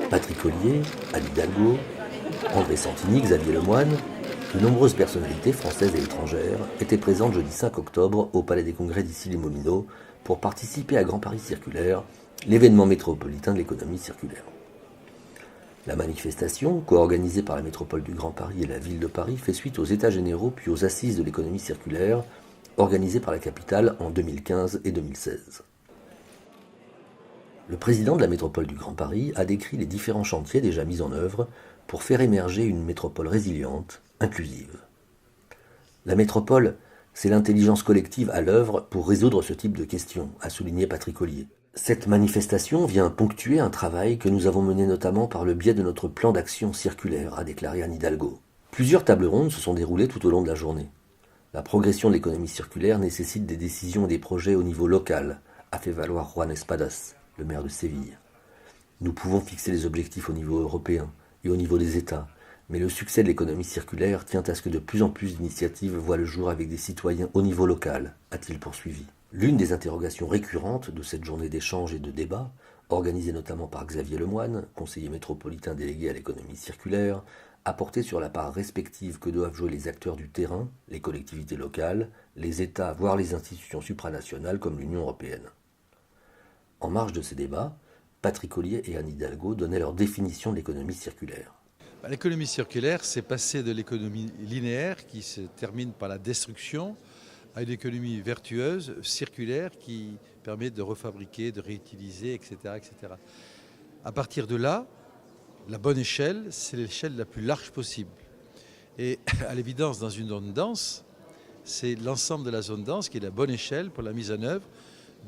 Patrick Ollier, Anne Hidalgo, André Santini, Xavier Lemoyne, de nombreuses personnalités françaises et étrangères étaient présentes jeudi 5 octobre au Palais des Congrès d'Issy-les-Moulineaux pour participer à Grand Paris Circulaire, l'événement métropolitain de l'économie circulaire. La manifestation, co-organisée par la métropole du Grand Paris et la ville de Paris, fait suite aux États généraux puis aux assises de l'économie circulaire, organisées par la capitale en 2015 et 2016. Le président de la métropole du Grand Paris a décrit les différents chantiers déjà mis en œuvre pour faire émerger une métropole résiliente, inclusive. La métropole, c'est l'intelligence collective à l'œuvre pour résoudre ce type de questions, a souligné Patrick Ollier. Cette manifestation vient ponctuer un travail que nous avons mené notamment par le biais de notre plan d'action circulaire, a déclaré Anne Hidalgo. Plusieurs tables rondes se sont déroulées tout au long de la journée. La progression de l'économie circulaire nécessite des décisions et des projets au niveau local, a fait valoir Juan Espadas, le maire de Séville. Nous pouvons fixer les objectifs au niveau européen et au niveau des États, mais le succès de l'économie circulaire tient à ce que de plus en plus d'initiatives voient le jour avec des citoyens au niveau local, a-t-il poursuivi. L'une des interrogations récurrentes de cette journée d'échange et de débat, organisée notamment par Xavier Lemoyne, conseiller métropolitain délégué à l'économie circulaire, a porté sur la part respective que doivent jouer les acteurs du terrain, les collectivités locales, les États, voire les institutions supranationales comme l'Union européenne. En marge de ces débats, Patrick Ollier et Anne Hidalgo donnaient leur définition de l'économie circulaire. L'économie circulaire, c'est passer de l'économie linéaire qui se termine par la destruction à une économie vertueuse, circulaire, qui permet de refabriquer, de réutiliser, etc., etc. À partir de là, la bonne échelle, c'est l'échelle la plus large possible. Et à l'évidence, dans une zone dense, c'est l'ensemble de la zone dense qui est la bonne échelle pour la mise en œuvre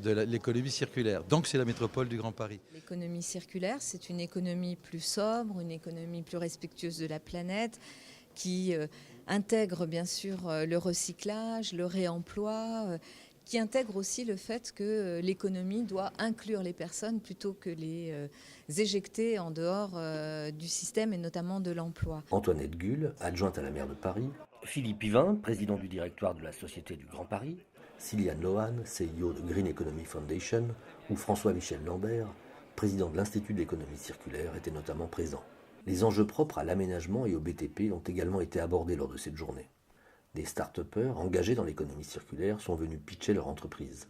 de l'économie circulaire. Donc c'est la métropole du Grand Paris. L'économie circulaire, c'est une économie plus sobre, une économie plus respectueuse de la planète, qui intègre bien sûr le recyclage, le réemploi, qui intègre aussi le fait que l'économie doit inclure les personnes plutôt que les éjecter en dehors du système et notamment de l'emploi. Antoinette Gull, adjointe à la maire de Paris, Philippe Yvain, président du directoire de la Société du Grand Paris, Siliane Lohan, CEO de Green Economy Foundation, ou François-Michel Lambert, président de l'Institut d'économie circulaire, étaient notamment présents. Les enjeux propres à l'aménagement et au BTP ont également été abordés lors de cette journée. Des start-upers engagés dans l'économie circulaire sont venus pitcher leur entreprise.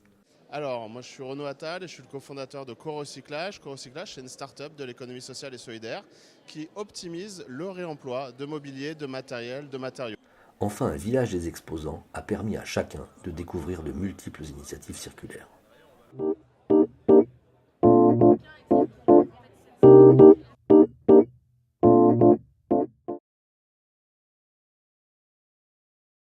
Alors, moi je suis Renaud Attal et je suis le cofondateur de Co-Recyclage. Co-Recyclage, c'est une start-up de l'économie sociale et solidaire qui optimise le réemploi de mobilier, de matériel, de matériaux. Enfin, un village des exposants a permis à chacun de découvrir de multiples initiatives circulaires.